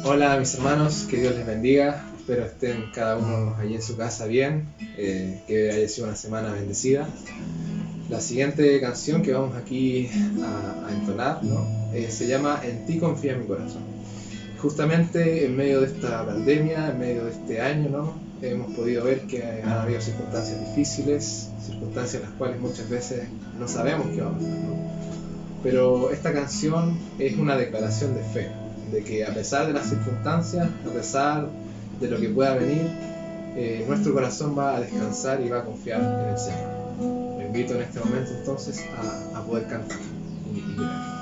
Hola mis hermanos, que Dios les bendiga. Espero estén cada uno allí en su casa bien, que haya sido una semana bendecida. La siguiente canción que vamos aquí a entonar, ¿no? Se llama En ti confía mi corazón. Justamente en medio de esta pandemia, en medio de este año, ¿no? Hemos podido ver que han habido circunstancias difíciles, circunstancias en las cuales muchas veces no sabemos qué va a pasar, ¿no? Pero esta canción es una declaración de fe, de que a pesar de las circunstancias, a pesar de lo que pueda venir, nuestro corazón va a descansar y va a confiar en el Señor. Lo invito en este momento entonces a poder cantar y leer.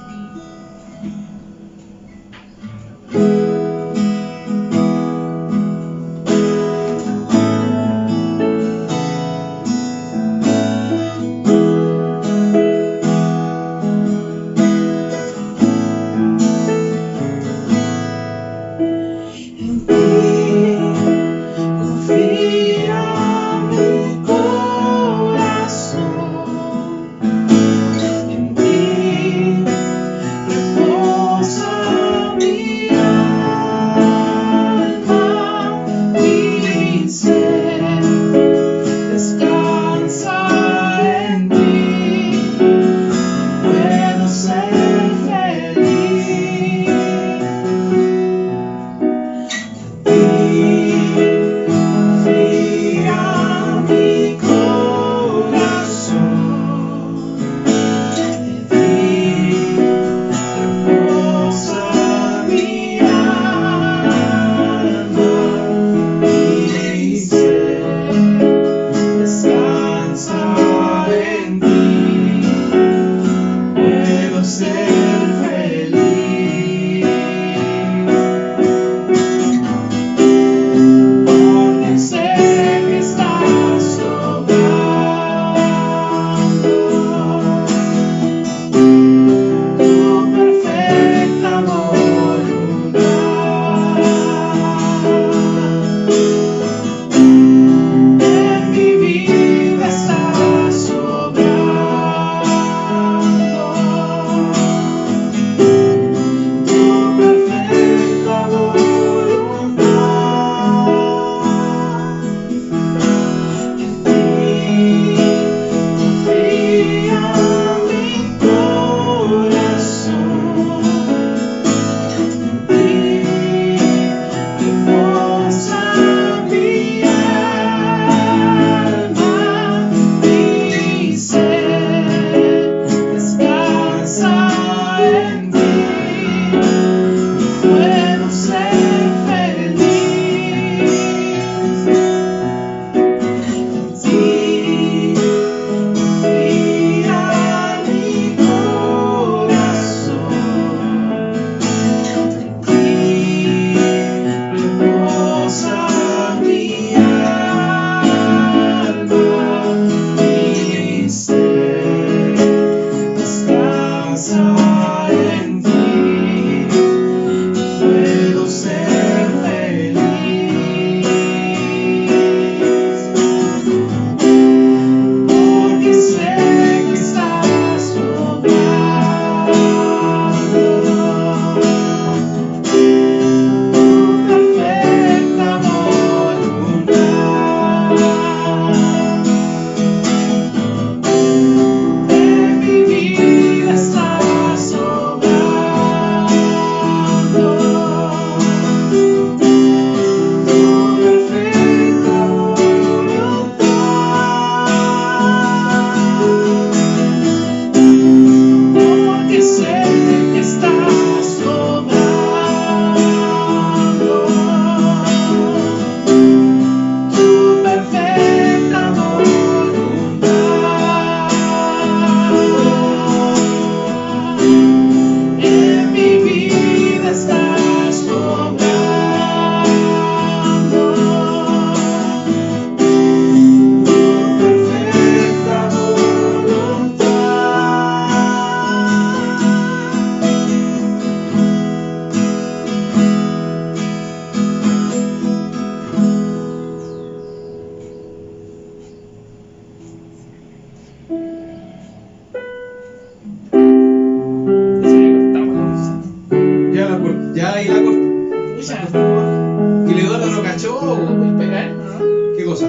Escucha. Que Leonardo no cachó. ¿Puedes pegar? ¿No? ¿Qué cosa?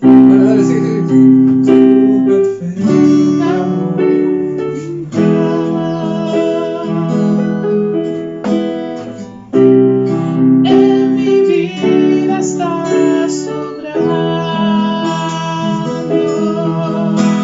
Bueno, dale, sí. En mi vida estás obrando tu perfecta voluntad.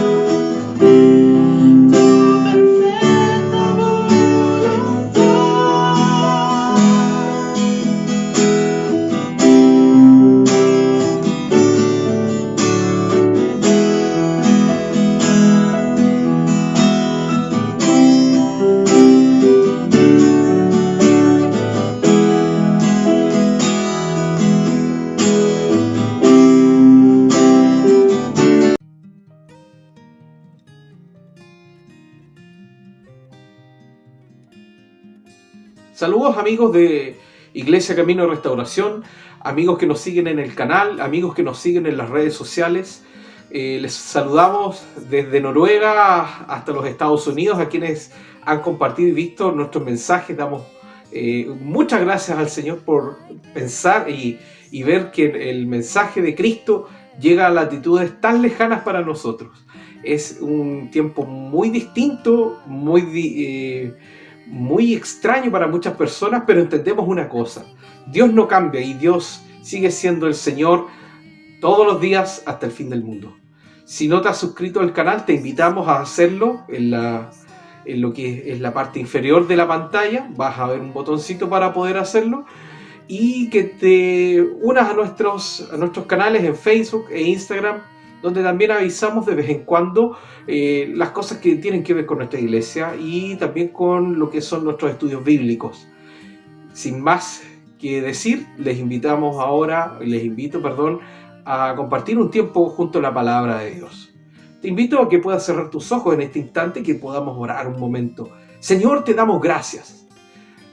Saludos amigos de Iglesia Camino de Restauración, amigos que nos siguen en el canal, amigos que nos siguen en las redes sociales. Les saludamos desde Noruega hasta los Estados Unidos, a quienes han compartido y visto nuestros mensajes. Damos muchas gracias al Señor por pensar y ver que el mensaje de Cristo llega a latitudes tan lejanas para nosotros. Es un tiempo muy distinto, muy extraño para muchas personas, pero entendemos una cosa: Dios no cambia y Dios sigue siendo el Señor todos los días hasta el fin del mundo. Si no te has suscrito al canal, te invitamos a hacerlo. En lo que es la parte inferior de la pantalla vas a ver un botoncito para poder hacerlo, y que te unas a nuestros canales en Facebook e Instagram, donde también avisamos de vez en cuando las cosas que tienen que ver con nuestra iglesia y también con lo que son nuestros estudios bíblicos. Sin más que decir, les invito, a compartir un tiempo junto a la palabra de Dios. Te invito a que puedas cerrar tus ojos en este instante y que podamos orar un momento. Señor, te damos gracias.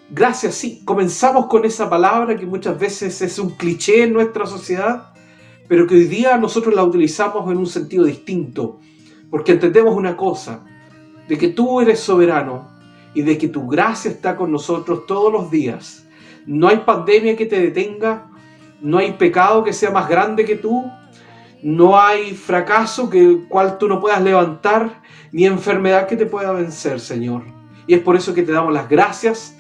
Gracias, sí. Comenzamos con esa palabra que muchas veces es un cliché en nuestra sociedad, pero que hoy día nosotros la utilizamos en un sentido distinto, porque entendemos una cosa: de que tú eres soberano y de que tu gracia está con nosotros todos los días. No hay pandemia que te detenga, no hay pecado que sea más grande que tú, no hay fracaso que el cual tú no puedas levantar, ni enfermedad que te pueda vencer, Señor. Y es por eso que te damos las gracias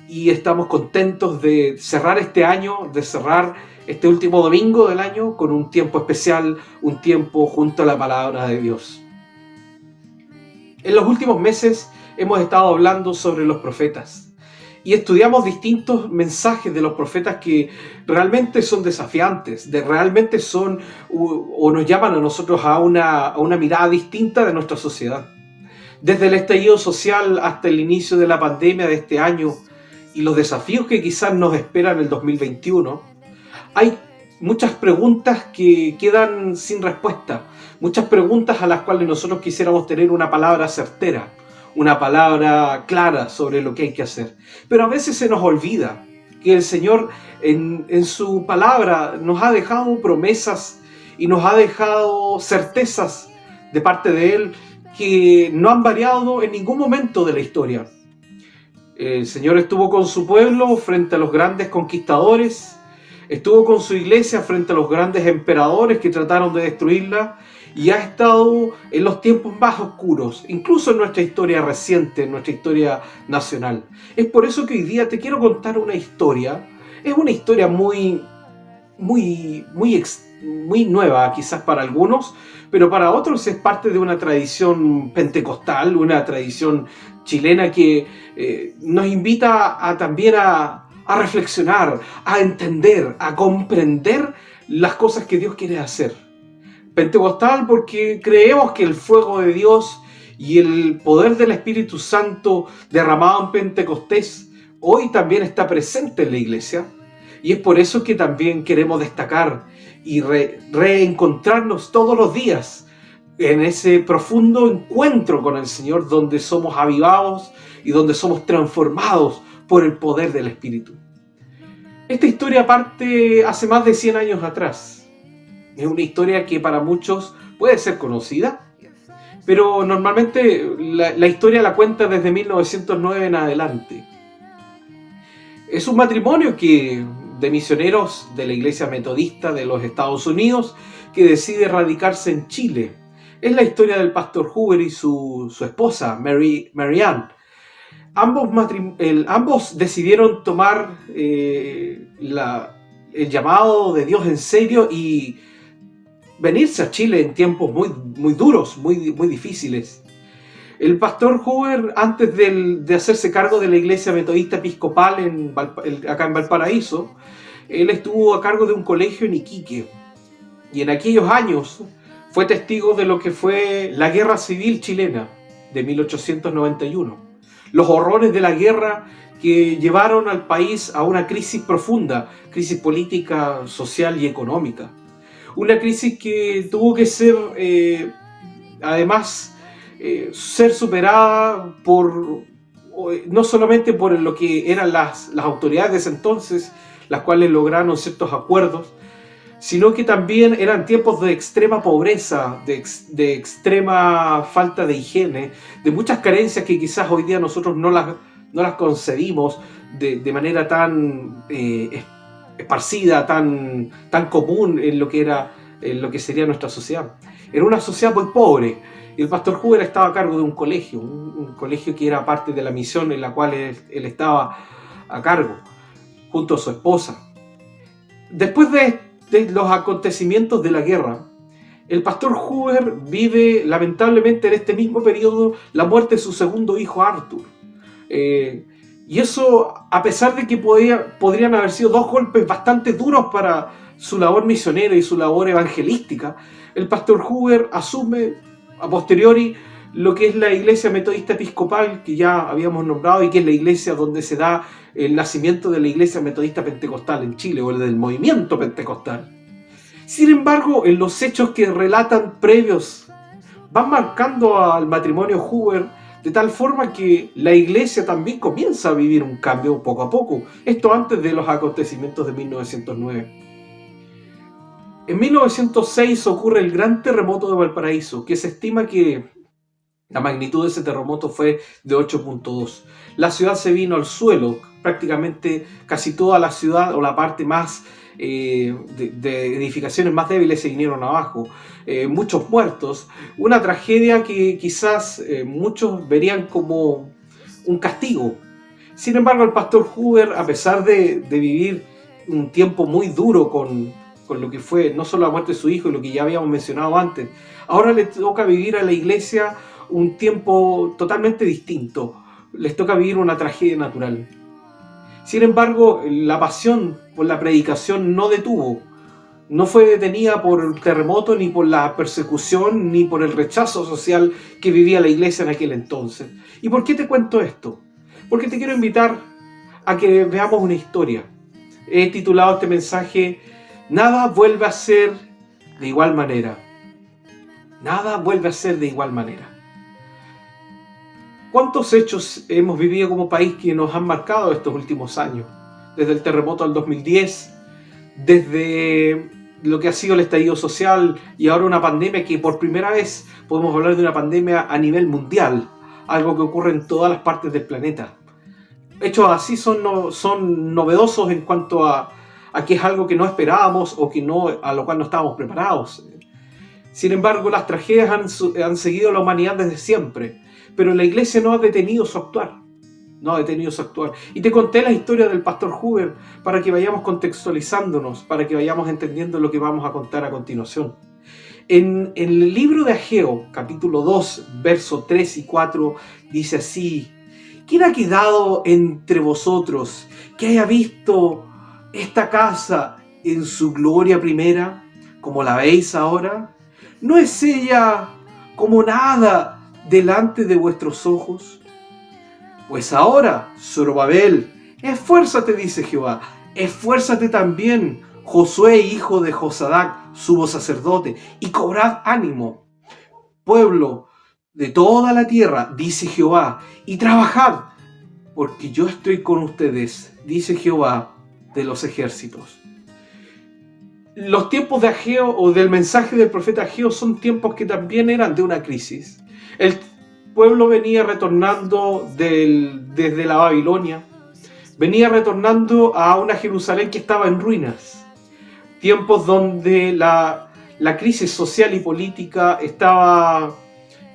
y estamos contentos de cerrar este año, de cerrar este último domingo del año con un tiempo especial, un tiempo junto a la palabra de Dios. En los últimos meses hemos estado hablando sobre los profetas y estudiamos distintos mensajes de los profetas que realmente son desafiantes, realmente son o nos llaman a nosotros a una mirada distinta de nuestra sociedad. Desde el estallido social hasta el inicio de la pandemia de este año y los desafíos que quizás nos esperan en el 2021, hay muchas preguntas que quedan sin respuesta, muchas preguntas a las cuales nosotros quisiéramos tener una palabra certera, una palabra clara sobre lo que hay que hacer. Pero a veces se nos olvida que el Señor en su palabra nos ha dejado promesas y nos ha dejado certezas de parte de Él que no han variado en ningún momento de la historia. El Señor estuvo con su pueblo frente a los grandes conquistadores, estuvo con su iglesia frente a los grandes emperadores que trataron de destruirla, y ha estado en los tiempos más oscuros, incluso en nuestra historia reciente, en nuestra historia nacional. Es por eso que hoy día te quiero contar una historia. Es una historia muy nueva quizás para algunos, pero para otros es parte de una tradición pentecostal, una tradición chilena que nos invita también a reflexionar, a entender, a comprender las cosas que Dios quiere hacer. Pentecostal porque creemos que el fuego de Dios y el poder del Espíritu Santo derramado en Pentecostés hoy también está presente en la iglesia, y es por eso que también queremos destacar y reencontrarnos todos los días en ese profundo encuentro con el Señor, donde somos avivados y donde somos transformados por el poder del Espíritu. Esta historia parte hace más de 100 años atrás. Es una historia que para muchos puede ser conocida, pero normalmente la historia la cuenta desde 1909 en adelante. Es un matrimonio de misioneros de la Iglesia Metodista de los Estados Unidos que decide radicarse en Chile. Es la historia del pastor Hoover y su esposa, Mary Ann. Ambos decidieron tomar el llamado de Dios en serio y venirse a Chile en tiempos muy duros, muy difíciles. El pastor Hoover, antes de hacerse cargo de la Iglesia Metodista Episcopal acá en Valparaíso, él estuvo a cargo de un colegio en Iquique. Y en aquellos años fue testigo de lo que fue la Guerra Civil Chilena de 1891. Los horrores de la guerra que llevaron al país a una crisis profunda, crisis política, social y económica. Una crisis que tuvo que ser, además, ser superada no solamente por lo que eran las autoridades de ese entonces, las cuales lograron ciertos acuerdos, sino que también eran tiempos de extrema pobreza, de extrema falta de higiene, de muchas carencias que quizás hoy día nosotros no las concebimos de manera tan esparcida, tan común en lo que sería nuestra sociedad. Era una sociedad muy pobre. Y el pastor Hoover estaba a cargo de un colegio que era parte de la misión en la cual él estaba a cargo, junto a su esposa. Después de los acontecimientos de la guerra, el pastor Hoover vive lamentablemente en este mismo periodo la muerte de su segundo hijo Arthur. Y eso, a pesar de que podrían haber sido dos golpes bastante duros para su labor misionera y su labor evangelística, el pastor Hoover asume a posteriori lo que es la Iglesia Metodista Episcopal, que ya habíamos nombrado, y que es la iglesia donde se da el nacimiento de la Iglesia Metodista Pentecostal en Chile, o el del movimiento pentecostal. Sin embargo, en los hechos que relatan previos, van marcando al matrimonio Hoover de tal forma que la iglesia también comienza a vivir un cambio poco a poco. Esto antes de los acontecimientos de 1909. En 1906 ocurre el gran terremoto de Valparaíso, que se estima que la magnitud de ese terremoto fue de 8.2. La ciudad se vino al suelo, prácticamente casi toda la ciudad o la parte más de edificaciones más débiles se vinieron abajo. Muchos muertos, una tragedia que quizás muchos verían como un castigo. Sin embargo, el pastor Hoover, a pesar de vivir un tiempo muy duro con lo que fue no solo la muerte de su hijo y lo que ya habíamos mencionado antes, ahora le toca vivir a la iglesia un tiempo totalmente distinto. Les toca vivir una tragedia natural. Sin embargo, la pasión por la predicación no fue detenida por el terremoto, ni por la persecución, ni por el rechazo social que vivía la iglesia en aquel entonces. ¿Y por qué te cuento esto? Porque te quiero invitar a que veamos una historia. He titulado este mensaje "Nada vuelve a ser de igual manera". Nada vuelve a ser de igual manera. ¿Cuántos hechos hemos vivido como país que nos han marcado estos últimos años? Desde el terremoto del 2010, desde lo que ha sido el estallido social y ahora una pandemia que por primera vez podemos hablar de una pandemia a nivel mundial, algo que ocurre en todas las partes del planeta. Hechos así son novedosos en cuanto a que es algo que no esperábamos o a lo cual no estábamos preparados. Sin embargo, las tragedias han seguido a la humanidad desde siempre, pero la iglesia no ha detenido su actuar. Y te conté la historia del pastor Hoover para que vayamos contextualizándonos, para que vayamos entendiendo lo que vamos a contar a continuación. En el libro de Ageo, capítulo 2, versos 3 y 4, dice así: ¿Quién ha quedado entre vosotros que haya visto esta casa en su gloria primera, como la veis ahora? ¿No es ella como nada delante de vuestros ojos? Pues ahora, Zorobabel, esfuérzate, dice Jehová, esfuérzate también, Josué, hijo de Josadac, sumo sacerdote, y cobrad ánimo, pueblo de toda la tierra, dice Jehová, y trabajad, porque yo estoy con ustedes, dice Jehová de los ejércitos. Los tiempos de Ageo o del mensaje del profeta Ageo son tiempos que también eran de una crisis. El pueblo venía retornando desde la Babilonia, venía retornando a una Jerusalén que estaba en ruinas. Tiempos donde la crisis social y política estaba,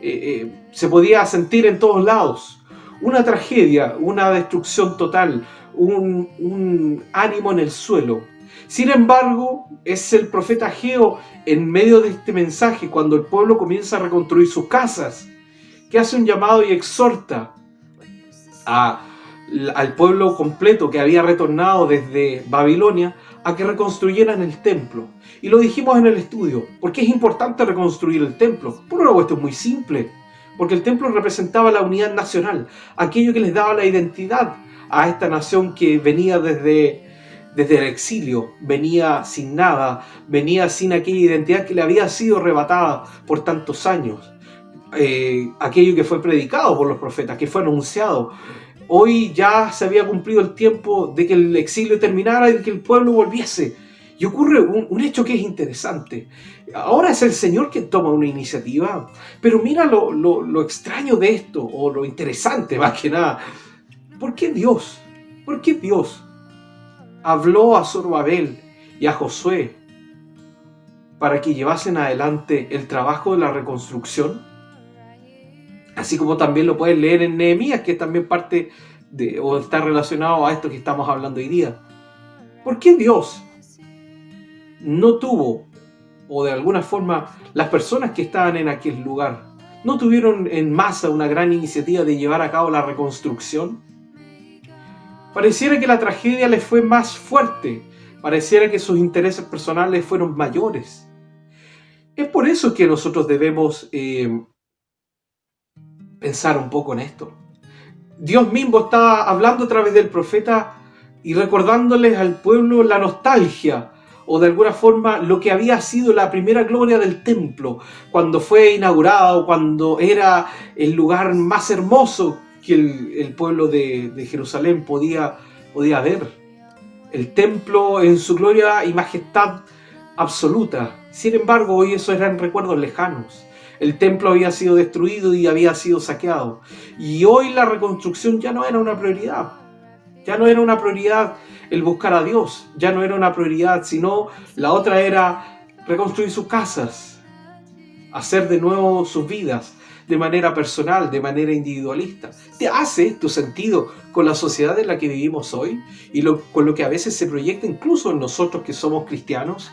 se podía sentir en todos lados. Una tragedia, una destrucción total, un ánimo en el suelo. Sin embargo, es el profeta Ageo, en medio de este mensaje, cuando el pueblo comienza a reconstruir sus casas, que hace un llamado y exhorta al pueblo completo que había retornado desde Babilonia a que reconstruyeran el templo. Y lo dijimos en el estudio. ¿Por qué es importante reconstruir el templo? Por una cuestión muy simple. Porque el templo representaba la unidad nacional, aquello que les daba la identidad a esta nación que venía desde el exilio, venía sin nada, venía sin aquella identidad que le había sido arrebatada por tantos años. Aquello que fue predicado por los profetas, que fue anunciado. Hoy ya se había cumplido el tiempo de que el exilio terminara y de que el pueblo volviese. Y ocurre un hecho que es interesante. Ahora es el Señor quien toma una iniciativa, pero mira lo extraño de esto, o lo interesante más que nada. ¿Por qué Dios? ¿Por qué Dios habló a Zorobabel y a Josué para que llevasen adelante el trabajo de la reconstrucción? Así como también lo puedes leer en Nehemías, que es también parte de, o está relacionado a esto que estamos hablando hoy día. ¿Por qué Dios no tuvo, o de alguna forma las personas que estaban en aquel lugar, no tuvieron en masa una gran iniciativa de llevar a cabo la reconstrucción? Pareciera que la tragedia les fue más fuerte, pareciera que sus intereses personales fueron mayores. Es por eso que nosotros debemos pensar un poco en esto. Dios mismo está hablando a través del profeta y recordándoles al pueblo la nostalgia, o de alguna forma lo que había sido la primera gloria del templo, cuando fue inaugurado, cuando era el lugar más hermoso que el pueblo de Jerusalén podía ver. El templo en su gloria y majestad absoluta. Sin embargo, hoy esos eran recuerdos lejanos. El templo había sido destruido y había sido saqueado. Y hoy la reconstrucción ya no era una prioridad. Ya no era una prioridad el buscar a Dios. Ya no era una prioridad, sino la otra era reconstruir sus casas. Hacer de nuevo sus vidas de manera personal, de manera individualista. ¿Te hace esto sentido con la sociedad en la que vivimos hoy? Y con lo que a veces se proyecta incluso en nosotros que somos cristianos.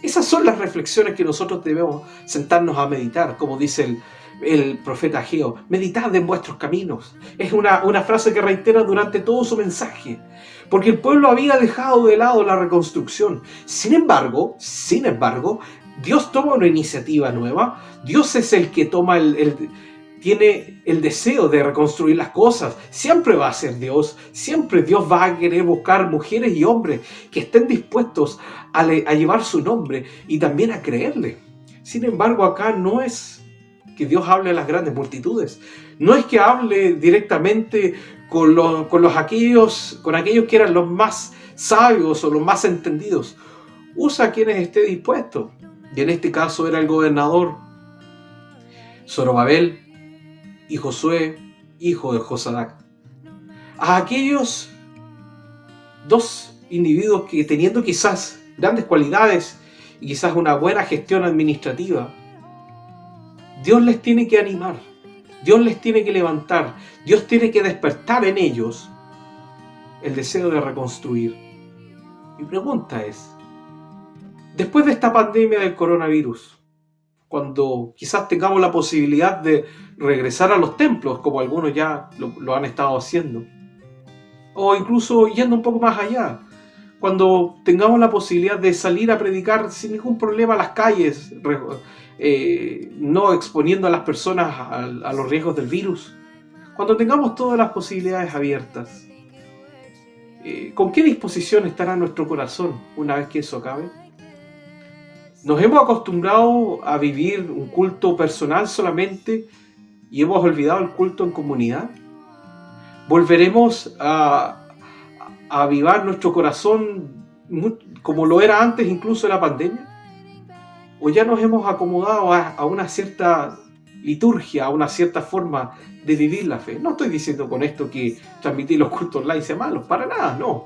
Esas son las reflexiones que nosotros debemos sentarnos a meditar, como dice el profeta Ageo. Meditad en vuestros caminos. Es una frase que reitera durante todo su mensaje. Porque el pueblo había dejado de lado la reconstrucción. Sin embargo, Dios toma una iniciativa nueva. Dios es el que toma tiene el deseo de reconstruir las cosas. Siempre va a ser Dios. Siempre Dios va a querer buscar mujeres y hombres que estén dispuestos a llevar su nombre y también a creerle. Sin embargo, acá no es que Dios hable a las grandes multitudes. No es que hable directamente con aquellos que eran los más sabios o los más entendidos. Usa a quienes esté dispuesto. Y en este caso era el gobernador Zorobabel y Josué, hijo de Josadac. A aquellos dos individuos que, teniendo quizás grandes cualidades y quizás una buena gestión administrativa, Dios les tiene que animar, Dios les tiene que levantar, Dios tiene que despertar en ellos el deseo de reconstruir. Mi pregunta es, después de esta pandemia del coronavirus, cuando quizás tengamos la posibilidad de regresar a los templos, como algunos ya lo han estado haciendo, o incluso yendo un poco más allá, cuando tengamos la posibilidad de salir a predicar sin ningún problema a las calles, no exponiendo a las personas a los riesgos del virus, cuando tengamos todas las posibilidades abiertas, ¿con qué disposición estará nuestro corazón una vez que eso acabe? ¿Nos hemos acostumbrado a vivir un culto personal solamente y hemos olvidado el culto en comunidad? ¿Volveremos a avivar nuestro corazón como lo era antes incluso de la pandemia? ¿O ya nos hemos acomodado a una cierta liturgia, a una cierta forma de vivir la fe. No estoy diciendo con esto que transmitir los cultos online sea malo, para nada, no.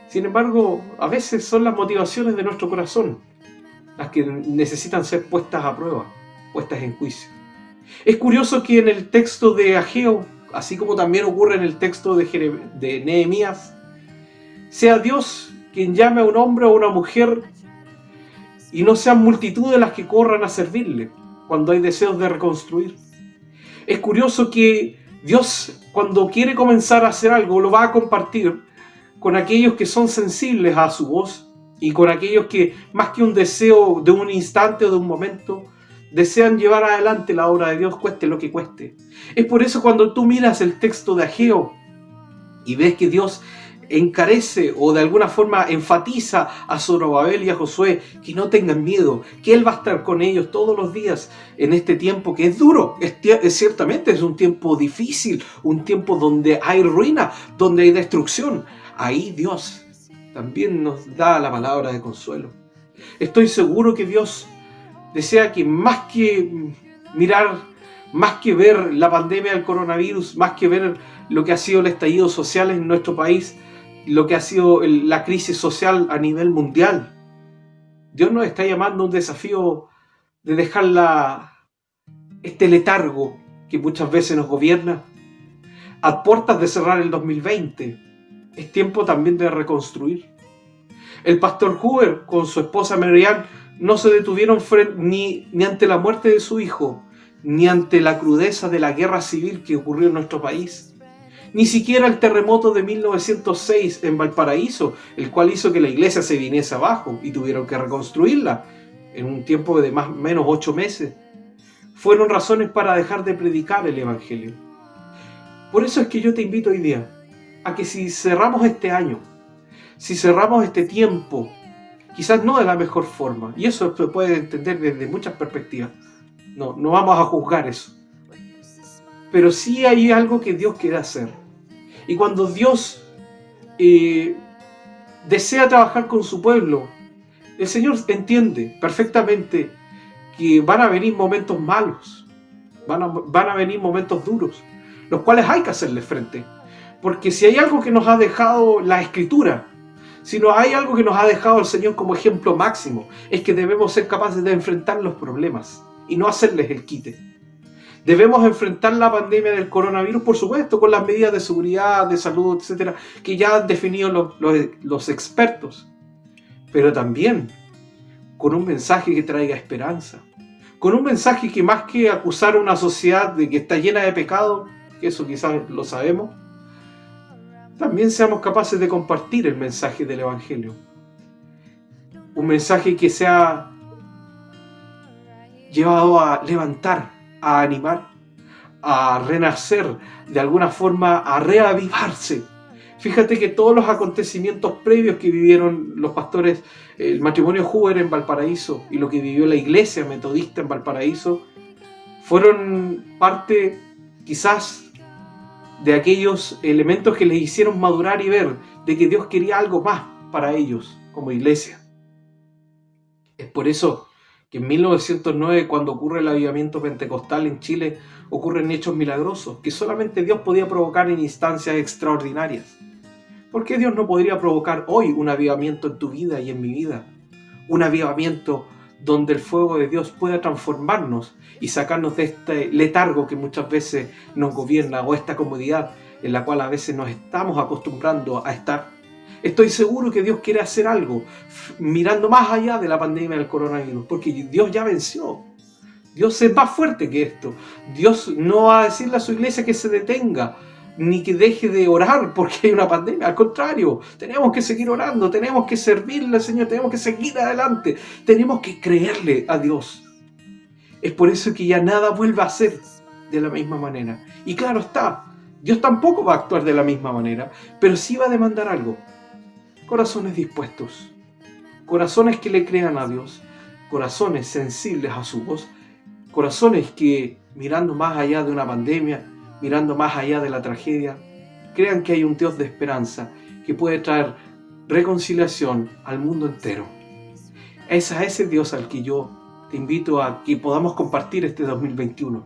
Sin embargo, a veces son las motivaciones de nuestro corazón las que necesitan ser puestas a prueba, puestas en juicio. Es curioso que en el texto de Ageo, así como también ocurre en el texto de Nehemías, sea Dios quien llame a un hombre o a una mujer y no sean multitudes las que corran a servirle cuando hay deseos de reconstruir. Es curioso que Dios, cuando quiere comenzar a hacer algo, lo va a compartir con aquellos que son sensibles a su voz y con aquellos que, más que un deseo de un instante o de un momento, desean llevar adelante la obra de Dios, cueste lo que cueste. Es por eso cuando tú miras el texto de Ageo y ves que Dios encarece o de alguna forma enfatiza a Zorobabel y a Josué que no tengan miedo, que Él va a estar con ellos todos los días en este tiempo que es duro, ciertamente es un tiempo difícil, un tiempo donde hay ruina, donde hay destrucción. Ahí Dios también nos da la palabra de consuelo. Estoy seguro que Dios desea que más que mirar, más que ver la pandemia del coronavirus, más que ver lo que ha sido el estallido social en nuestro país, lo que ha sido la crisis social a nivel mundial, Dios nos está llamando a un desafío de dejar este letargo que muchas veces nos gobierna. A puertas de cerrar el 2020, es tiempo también de reconstruir. El pastor Hoover con su esposa Marianne no se detuvieron ni ante la muerte de su hijo, ni ante la crudeza de la guerra civil que ocurrió en nuestro país. Ni siquiera el terremoto de 1906 en Valparaíso, el cual hizo que la iglesia se viniese abajo y tuvieron que reconstruirla en un tiempo de más o menos 8 meses. Fueron razones para dejar de predicar el Evangelio. Por eso es que yo te invito hoy día a que si cerramos este año, si cerramos este tiempo, quizás no de la mejor forma, y eso se puede entender desde muchas perspectivas, no vamos a juzgar eso, pero sí hay algo que Dios quiere hacer. Y cuando Dios desea trabajar con su pueblo, el Señor entiende perfectamente que van a venir momentos malos, van a venir momentos duros, los cuales hay que hacerle frente. Porque si hay algo que nos ha dejado la Escritura, si no hay algo que nos ha dejado el Señor como ejemplo máximo, es que debemos ser capaces de enfrentar los problemas y no hacerles el quite. Debemos enfrentar la pandemia del coronavirus, por supuesto, con las medidas de seguridad, de salud, etcétera, que ya han definido los expertos. Pero también con un mensaje que traiga esperanza. Con un mensaje que más que acusar a una sociedad de que está llena de pecado, que eso quizás lo sabemos, también seamos capaces de compartir el mensaje del Evangelio. Un mensaje que sea llevado a levantar, a animar, a renacer, de alguna forma a reavivarse. Fíjate que todos los acontecimientos previos que vivieron los pastores, el matrimonio Hoover en Valparaíso y lo que vivió la iglesia metodista en Valparaíso, fueron parte quizás de aquellos elementos que les hicieron madurar y ver de que Dios quería algo más para ellos como iglesia. Es por eso que en 1909, cuando ocurre el avivamiento pentecostal en Chile, ocurren hechos milagrosos que solamente Dios podía provocar en instancias extraordinarias. ¿Por qué Dios no podría provocar hoy un avivamiento en tu vida y en mi vida? Un avivamiento donde el fuego de Dios pueda transformarnos y sacarnos de este letargo que muchas veces nos gobierna, o esta comodidad en la cual a veces nos estamos acostumbrando a estar. Estoy seguro que Dios quiere hacer algo mirando más allá de la pandemia del coronavirus, porque Dios ya venció. Dios es más fuerte que esto. Dios no va a decirle a su iglesia que se detenga, ni que deje de orar porque hay una pandemia. Al contrario, tenemos que seguir orando, tenemos que servirle al Señor, tenemos que seguir adelante, tenemos que creerle a Dios. Es por eso que ya nada vuelve a ser de la misma manera. Y claro está, Dios tampoco va a actuar de la misma manera, pero sí va a demandar algo. Corazones dispuestos, corazones que le crean a Dios, corazones sensibles a su voz, corazones que, mirando más allá de una pandemia, mirando más allá de la tragedia, crean que hay un Dios de esperanza que puede traer reconciliación al mundo entero. Es a ese Dios al que yo te invito a que podamos compartir este 2021.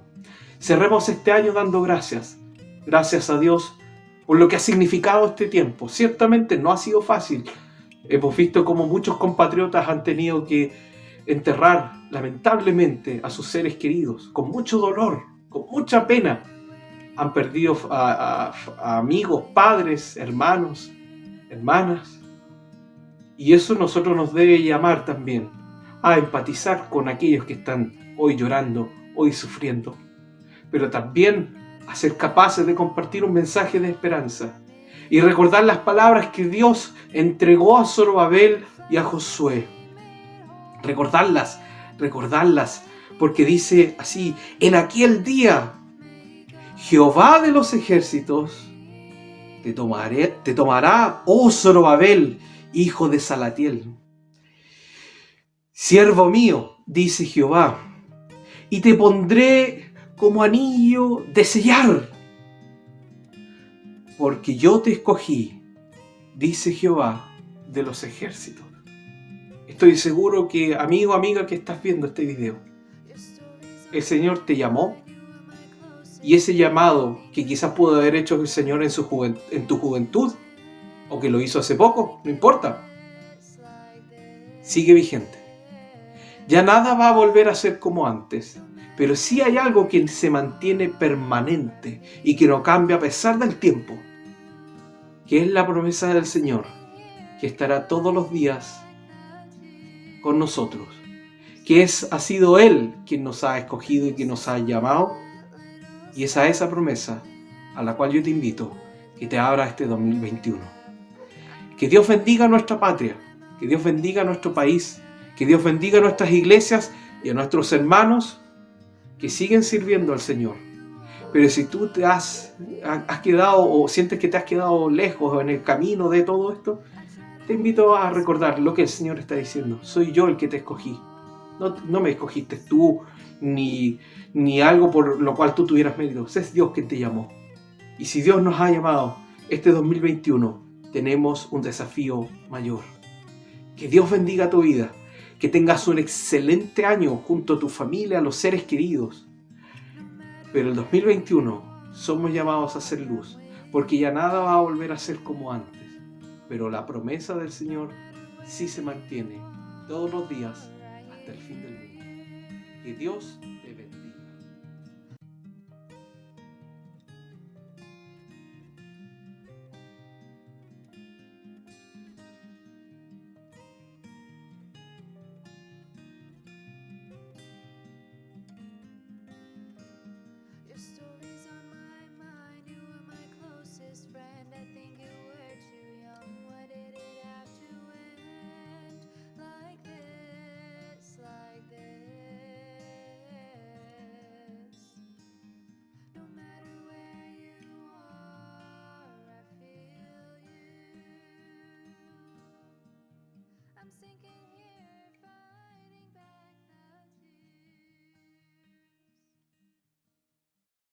Cerremos este año dando gracias. Gracias a Dios por lo que ha significado este tiempo. Ciertamente no ha sido fácil. Hemos visto cómo muchos compatriotas han tenido que enterrar, lamentablemente, a sus seres queridos, con mucho dolor, con mucha pena. Han perdido a amigos, padres, hermanos, hermanas. Y eso nosotros nos debe llamar también a empatizar con aquellos que están hoy llorando, hoy sufriendo. Pero también a ser capaces de compartir un mensaje de esperanza y recordar las palabras que Dios entregó a Zorobabel y a Josué. Recordarlas, porque dice así: en aquel día Jehová de los ejércitos te tomará, oh Zorobabel, hijo de Salatiel, siervo mío, dice Jehová, y te pondré como anillo de sellar, porque yo te escogí, dice Jehová de los ejércitos. Estoy seguro que, amigo, amiga, que estás viendo este video, el Señor te llamó, y ese llamado que quizás pudo haber hecho el Señor en tu juventud, o que lo hizo hace poco, no importa, sigue vigente. Ya nada va a volver a ser como antes, pero sí hay algo que se mantiene permanente y que no cambia a pesar del tiempo, que es la promesa del Señor, que estará todos los días con nosotros, que ha sido Él quien nos ha escogido y quien nos ha llamado, y es a esa promesa a la cual yo te invito que te abra este 2021. Que Dios bendiga a nuestra patria, que Dios bendiga a nuestro país, que Dios bendiga a nuestras iglesias y a nuestros hermanos que siguen sirviendo al Señor. Pero si tú te has quedado o sientes que te has quedado lejos o en el camino de todo esto, te invito a recordar lo que el Señor está diciendo. Soy yo el que te escogí. No me escogiste tú, ni algo por lo cual tú tuvieras mérito. Es Dios quien te llamó. Y si Dios nos ha llamado este 2021, tenemos un desafío mayor. Que Dios bendiga tu vida. Que tengas un excelente año junto a tu familia, a los seres queridos. Pero el 2021 somos llamados a hacer luz, porque ya nada va a volver a ser como antes. Pero la promesa del Señor sí se mantiene todos los días hasta el fin del mundo. Que Dios te bendiga. Your story's on my mind. You were my closest friend. I think you were too young. Why did it have to end like this? Like this? No matter where you are, I feel you. I'm sinking.